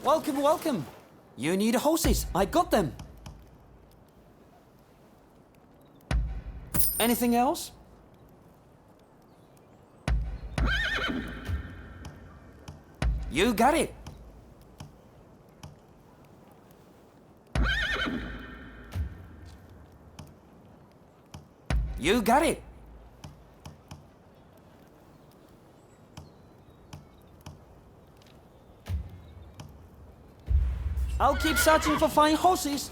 Welcome, welcome. You need horses. I got them. Anything else? You got it. You got it. I'll keep searching for fine horses.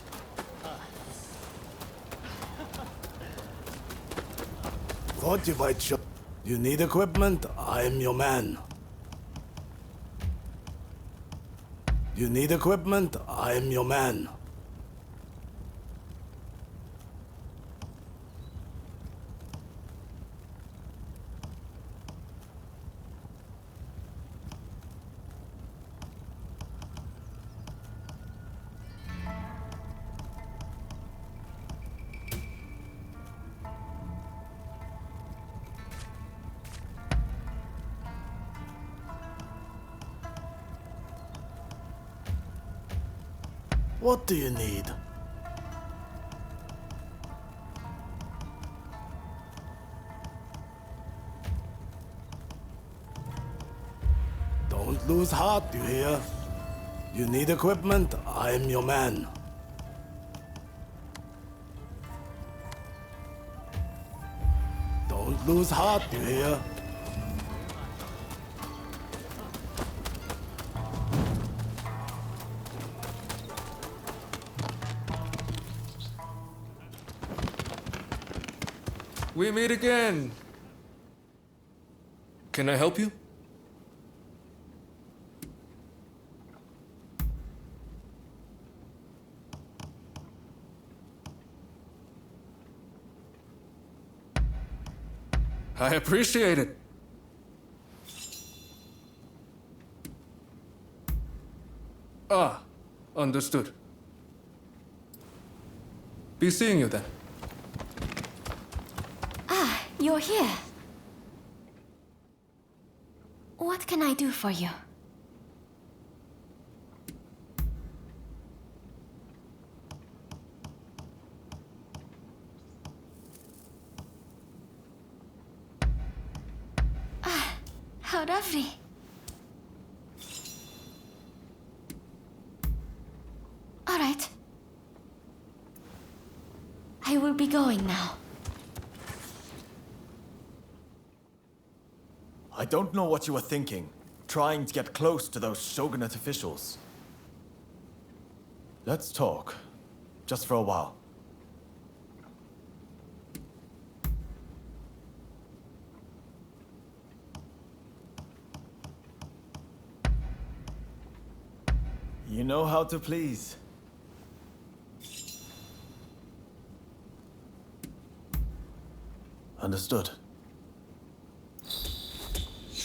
Thought you might show. You need equipment? I'm your man. You need equipment? I'm your man. What do you need? Don't lose heart, you hear? You need equipment? I'm your man. Don't lose heart, you hear? We meet again. Can I help you? I appreciate it. Ah, understood. Be seeing you then. You're here. What can I do for you? How lovely. All right. I will be going now. I don't know what you were thinking, trying to get close to those shogunate officials. Let's talk, just for a while. You know how to please. Understood.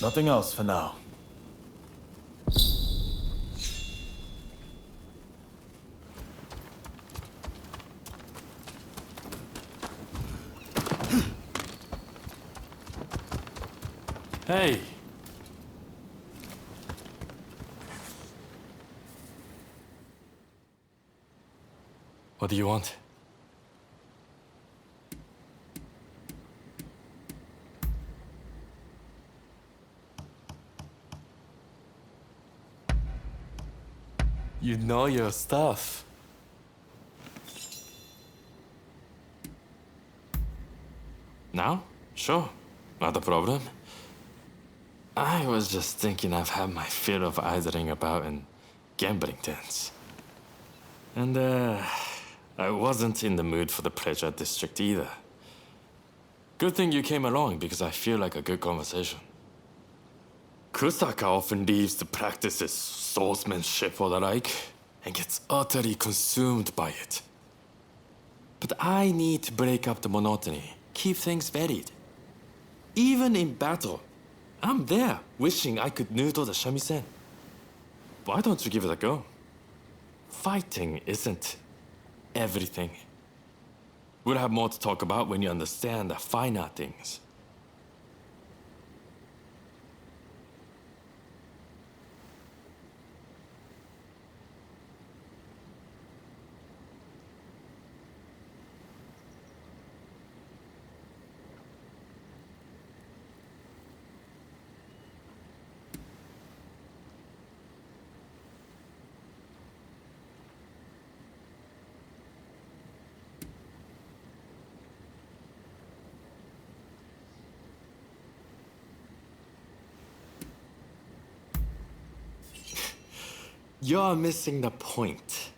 Nothing else for now. Hey. What do you want? You know your stuff. Now? Sure. Not a problem. I was just thinking I've had my fill of idling about in gambling dens. And, I wasn't in the mood for the pleasure district either. Good thing you came along because I feel like a good conversation. Kusaka often leaves the practices swordsmanship or the like, and gets utterly consumed by it. But I need to break up the monotony, keep things varied. Even in battle, I'm there, wishing I could noodle the shamisen. Why don't you give it a go? Fighting isn't everything. We'll have more to talk about when you understand the finer things. You're missing the point.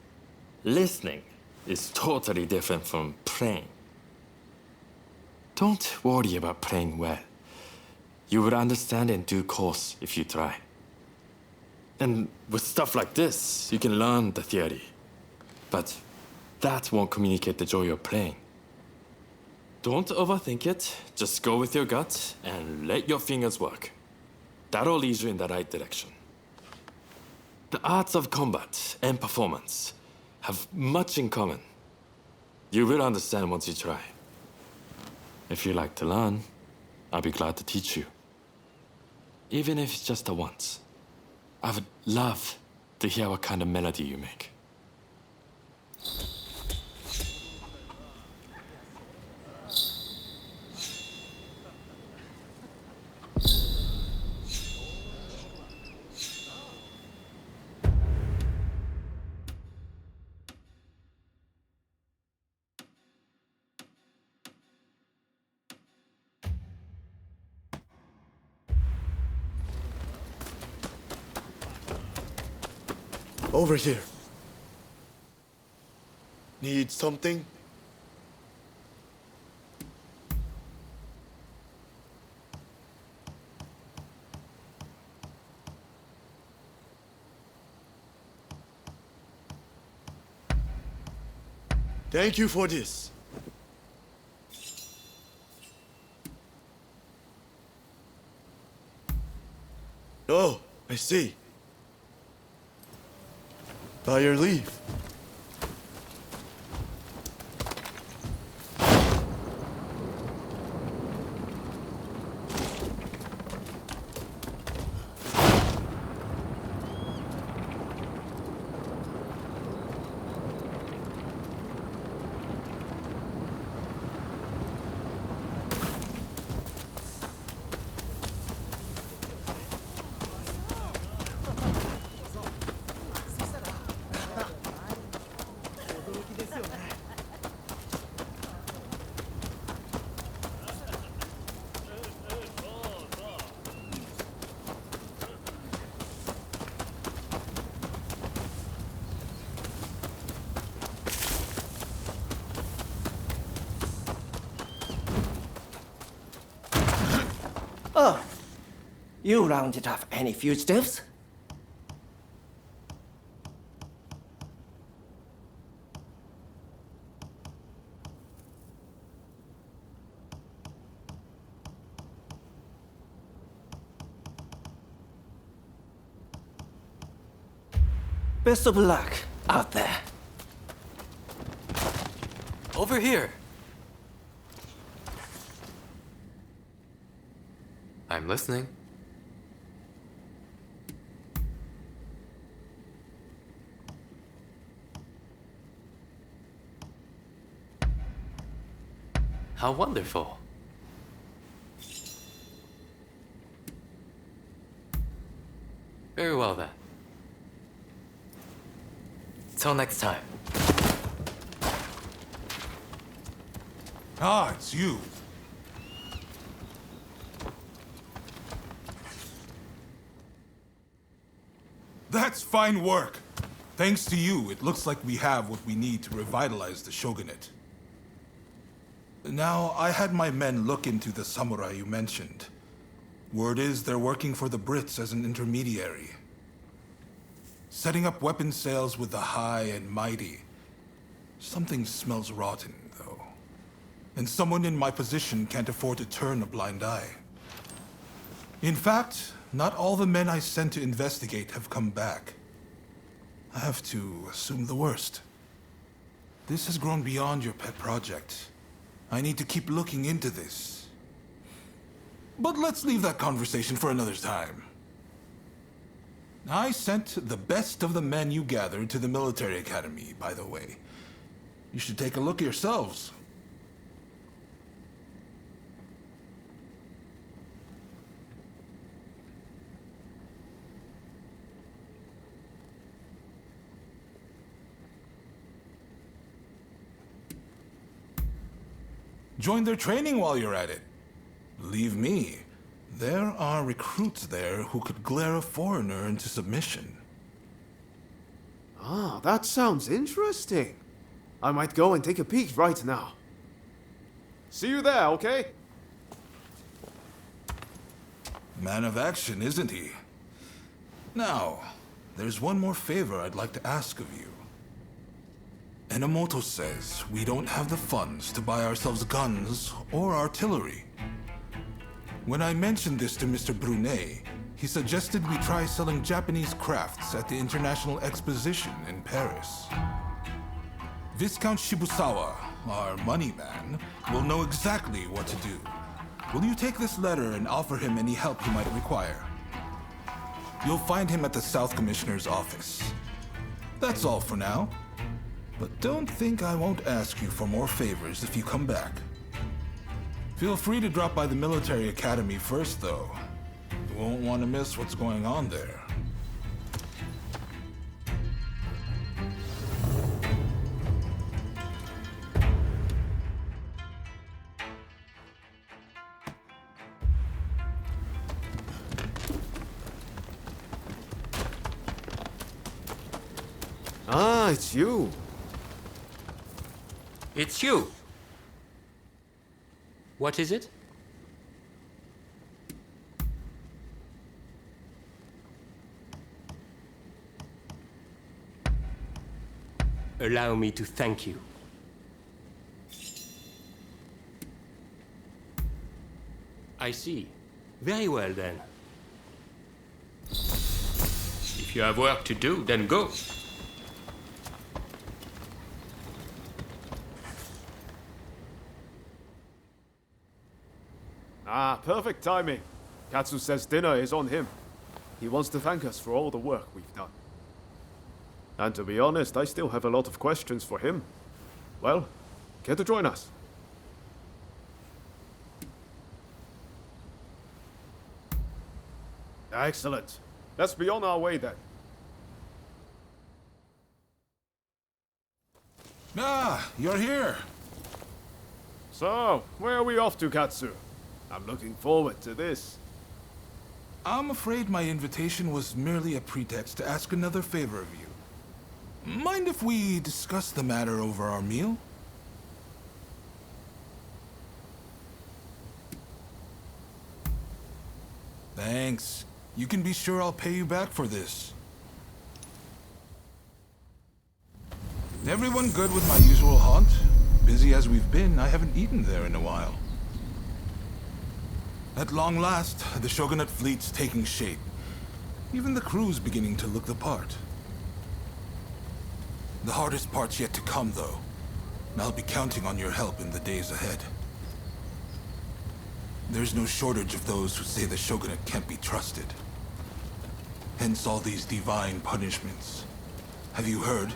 Listening is totally different from playing. Don't worry about playing well. You will understand in due course if you try. And with stuff like this, you can learn the theory. But that won't communicate the joy of playing. Don't overthink it. Just go with your gut and let your fingers work. That'll lead you in the right direction. The arts of combat and performance have much in common. You will understand once you try. If you like to learn, I'll be glad to teach you. Even if it's just a once. I would love to hear what kind of melody you make. Over here. Need something? Thank you for this. Oh, I see. By your leave. Oh, you rounded up any fugitives? Best of luck out there. Over here. I'm listening. How wonderful. Very well then. Till next time. Ah, it's you. That's fine work. Thanks to you, it looks like we have what we need to revitalize the shogunate. Now, I had my men look into the samurai you mentioned. Word is they're working for the Brits as an intermediary. Setting up weapon sales with the high and mighty. Something smells rotten, though. And someone in my position can't afford to turn a blind eye. In fact, not all the men I sent to investigate have come back. I have to assume the worst. This has grown beyond your pet project. I need to keep looking into this. But let's leave that conversation for another time. I sent the best of the men you gathered to the military academy, by the way. You should take a look yourselves. Join their training while you're at it. Believe me, there are recruits there who could glare a foreigner into submission. Ah, that sounds interesting. I might go and take a peek right now. See you there, okay? Man of action, isn't he? Now, there's one more favor I'd like to ask of you. Enomoto says we don't have the funds to buy ourselves guns or artillery. When I mentioned this to Mr. Brunet, he suggested we try selling Japanese crafts at the International Exposition in Paris. Viscount Shibusawa, our money man, will know exactly what to do. Will you take this letter and offer him any help he might require? You'll find him at the South Commissioner's office. That's all for now. But don't think I won't ask you for more favors if you come back. Feel free to drop by the military academy first, though. You won't want to miss what's going on there. Ah, it's you. It's you. What is it? Allow me to thank you. I see. Very well, then. If you have work to do, then go. Ah, perfect timing. Katsu says dinner is on him. He wants to thank us for all the work we've done. And to be honest, I still have a lot of questions for him. Well, care to join us? Excellent. Let's be on our way then. Ah, you're here. So, where are we off to, Katsu? I'm looking forward to this. I'm afraid my invitation was merely a pretext to ask another favor of you. Mind if we discuss the matter over our meal? Thanks. You can be sure I'll pay you back for this. Everyone good with my usual haunt? Busy as we've been, I haven't eaten there in a while. At long last, the Shogunate fleet's taking shape. Even the crew's beginning to look the part. The hardest part's yet to come, though. And I'll be counting on your help in the days ahead. There's no shortage of those who say the Shogunate can't be trusted. Hence all these divine punishments. Have you heard?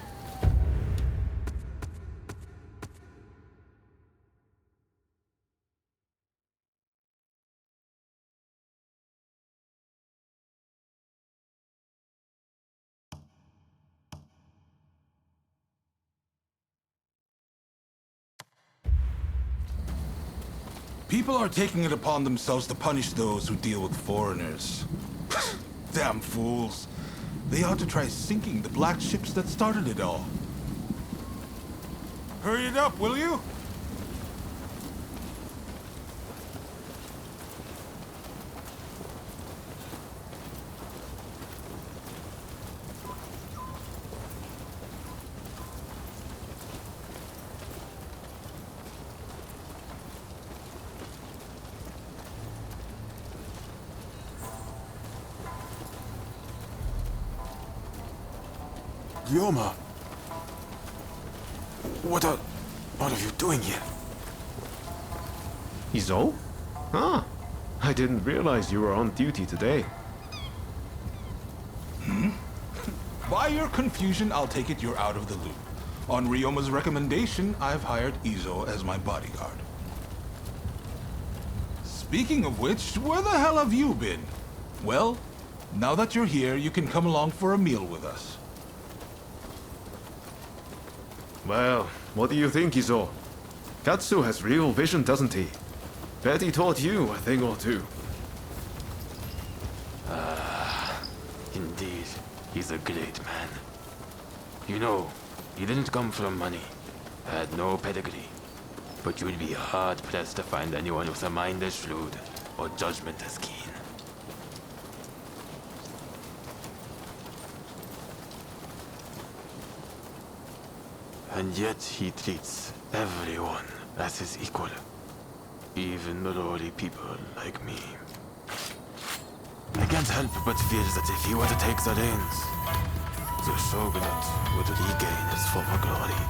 People are taking it upon themselves to punish those who deal with foreigners. Damn fools. They ought to try sinking the black ships that started it all. Hurry it up, will you? Ryoma. What are you doing here? Izo? Ah, I didn't realize you were on duty today. By your confusion, I'll take it you're out of the loop. On Ryoma's recommendation, I've hired Izo as my bodyguard. Speaking of which, where the hell have you been? Well, now that you're here, you can come along for a meal with us. Well, what do you think, Izo? Katsu has real vision, doesn't he? Bet he taught you a thing or two. Indeed, he's a great man. You know, he didn't come from money, had no pedigree. But you'd be hard-pressed to find anyone with a mind as shrewd or judgment as keen. And yet he treats everyone as his equal. Even the lowly people like me. I can't help but feel that if he were to take the reins, the shogunate would regain its former glory.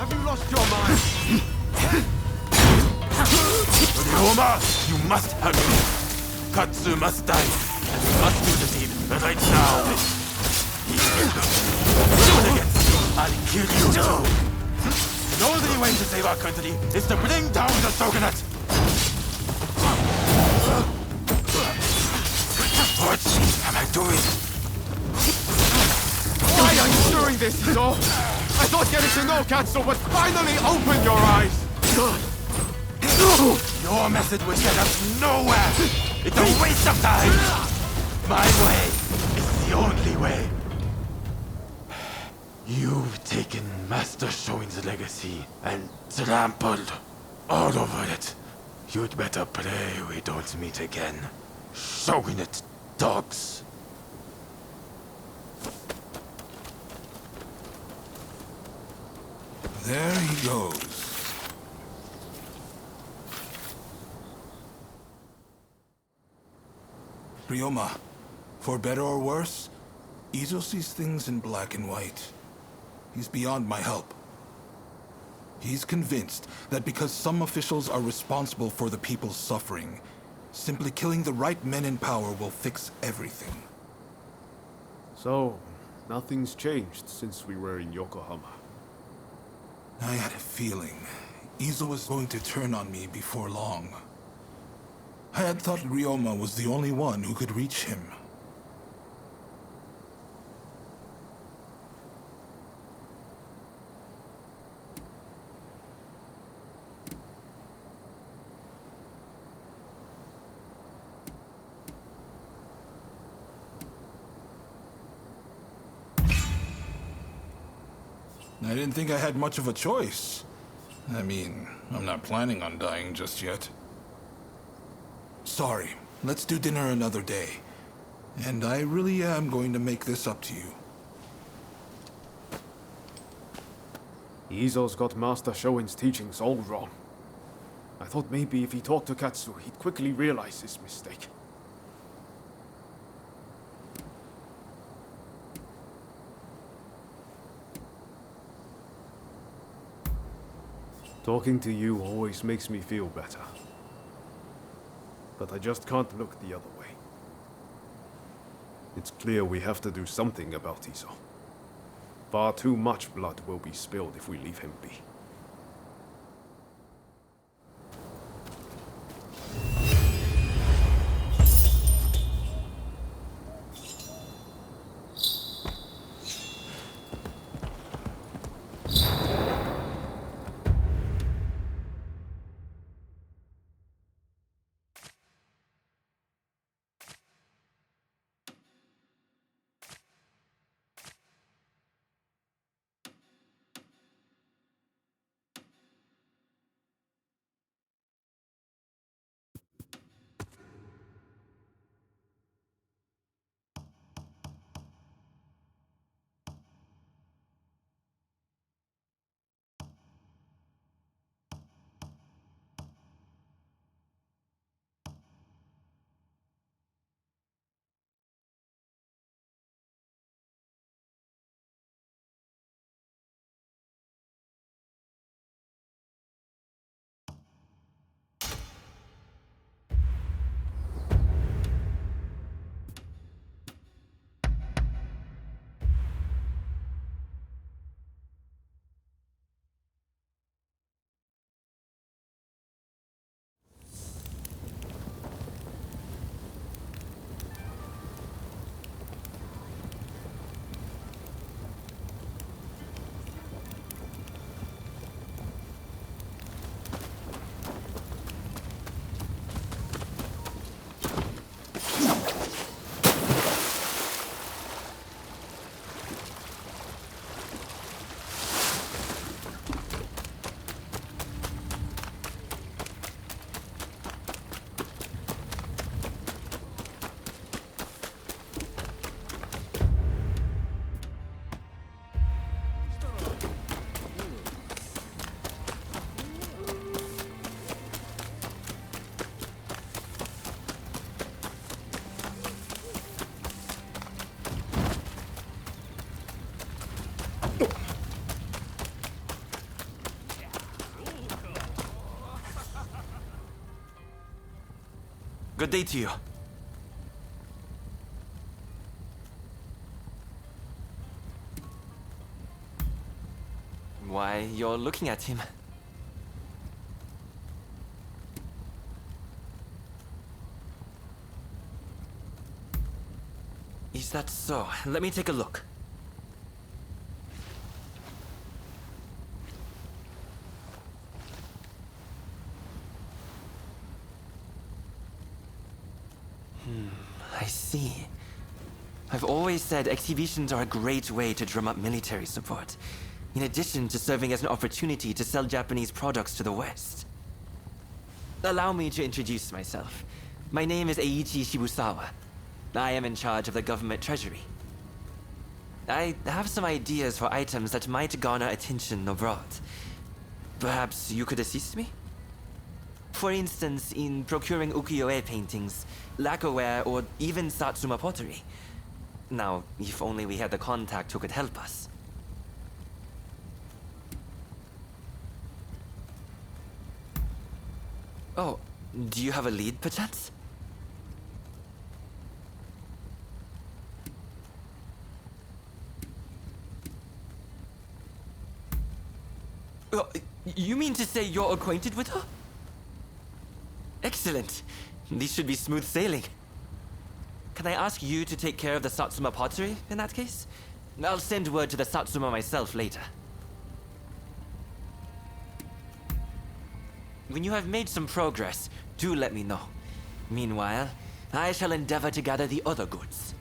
Have you lost your mind? Ryoma, you must help me. Katsu must die, and we must do the deed right now. Do it again. I'll kill you too. The only way to save our country is to bring down the shogunate. What am I doing? Why are you doing this, Izo? I thought getting to know Katsu would finally open your eyes! Your method will get us nowhere! It's a waste of time! My way is the only way. You've taken Master Shoin's legacy and trampled all over it. You'd better pray we don't meet again. Shogunate dogs. There he goes. Ryoma, for better or worse, Izo sees things in black and white. He's beyond my help. He's convinced that because some officials are responsible for the people's suffering, simply killing the right men in power will fix everything. So, nothing's changed since we were in Yokohama. I had a feeling Izo was going to turn on me before long. I had thought Ryoma was the only one who could reach him. I didn't think I had much of a choice. I mean, I'm not planning on dying just yet. Sorry, let's do dinner another day. And I really am going to make this up to you. Izo's got Master Shoin's teachings all wrong. I thought maybe if he talked to Katsu, he'd quickly realize his mistake. Talking to you always makes me feel better. But I just can't look the other way. It's clear we have to do something about Izo. Far too much blood will be spilled if we leave him be. Good day to you. Why, you're looking at him. Is that so? Let me take a look. I see. I've always said exhibitions are a great way to drum up military support, in addition to serving as an opportunity to sell Japanese products to the West. Allow me to introduce myself. My name is Eiichi Shibusawa. I am in charge of the government treasury. I have some ideas for items that might garner attention abroad. Perhaps you could assist me? For instance, in procuring ukiyo-e paintings, lacquerware, or even Satsuma pottery. Now, if only we had the contact who could help us. Oh, do you have a lead, perchance? You mean to say you're acquainted with her? Excellent. These should be smooth sailing. Can I ask you to take care of the Satsuma pottery, in that case? I'll send word to the Satsuma myself later. When you have made some progress, do let me know. Meanwhile, I shall endeavor to gather the other goods.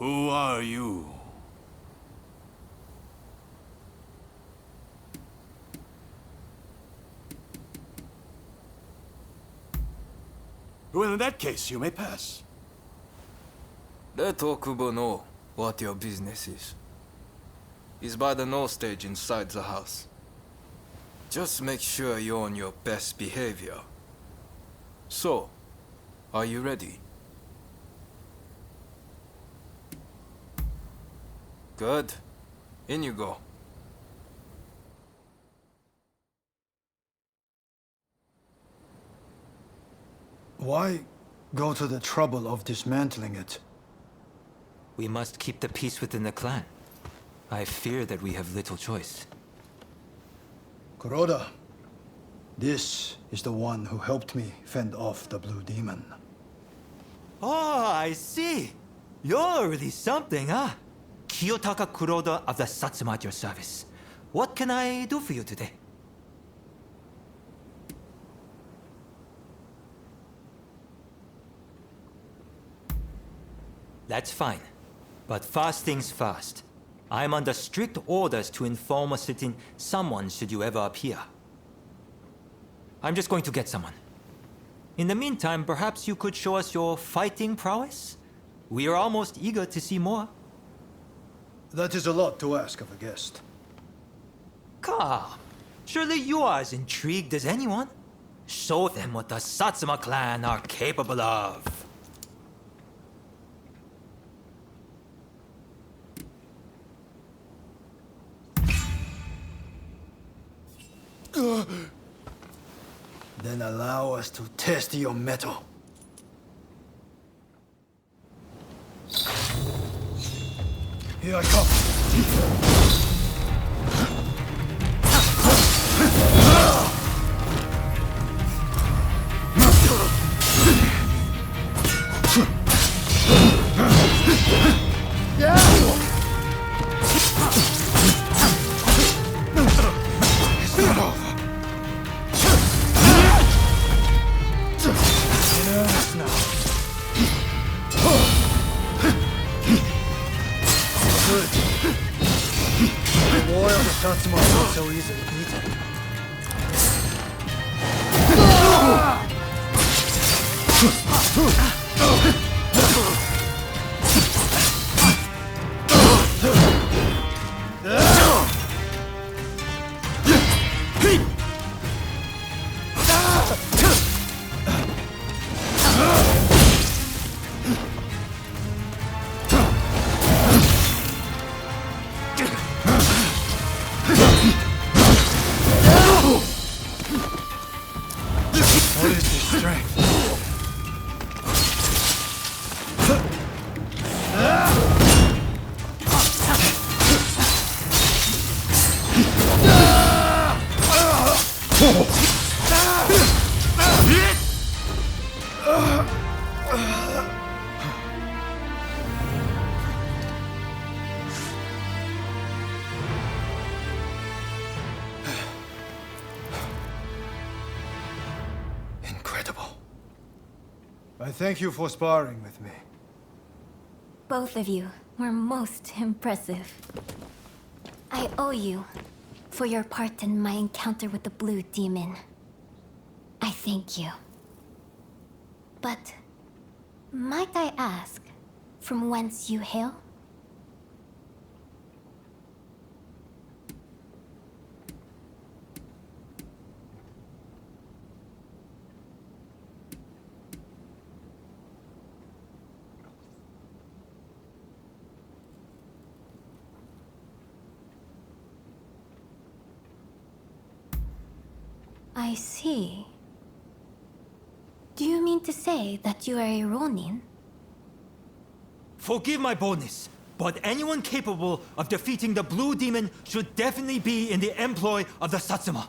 Who are you? Well, in that case, you may pass. Let Okubo know what your business is. He's by the know stage inside the house. Just make sure you're on your best behavior. So, are you ready? Good. In you go. Why go to the trouble of dismantling it? We must keep the peace within the clan. I fear that we have little choice. Kuroda, this is the one who helped me fend off the Blue Demon. Oh, I see. You're really something, huh? Kiyotaka Kuroda of the Satsuma at your service. What can I do for you today? That's fine. But first things first. I'm under strict orders to inform a certain someone should you ever appear. I'm just going to get someone. In the meantime, perhaps you could show us your fighting prowess? We are almost eager to see more. That is a lot to ask of a guest. Come. Surely you are as intrigued as anyone. Show them what the Satsuma clan are capable of. Then allow us to test your metal. Here I come. It's not over. In earnest now. Good. The warrior of the Satsuma is not so easily beaten. What is this strength? Incredible. I thank you for sparring with me. Both of you were most impressive. I owe you for your part in my encounter with the Blue Demon. I thank you. But might I ask from whence you hail? I see. Do you mean to say that you are a Ronin? Forgive my boldness, but anyone capable of defeating the Blue Demon should definitely be in the employ of the Satsuma.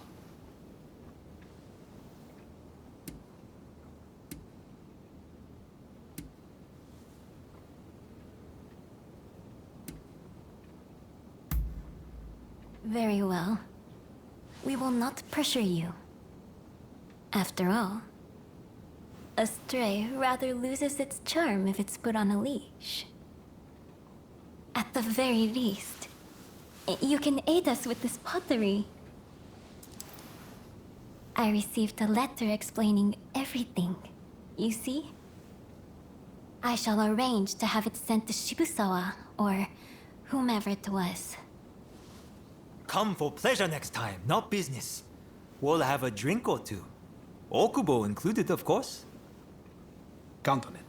Very well. We will not pressure you. After all, a stray rather loses its charm if it's put on a leash. At the very least, you can aid us with this pottery. I received a letter explaining everything, you see? I shall arrange to have it sent to Shibusawa, or whomever it was. Come for pleasure next time, not business. We'll have a drink or two. Okubo included, of course. Count on it.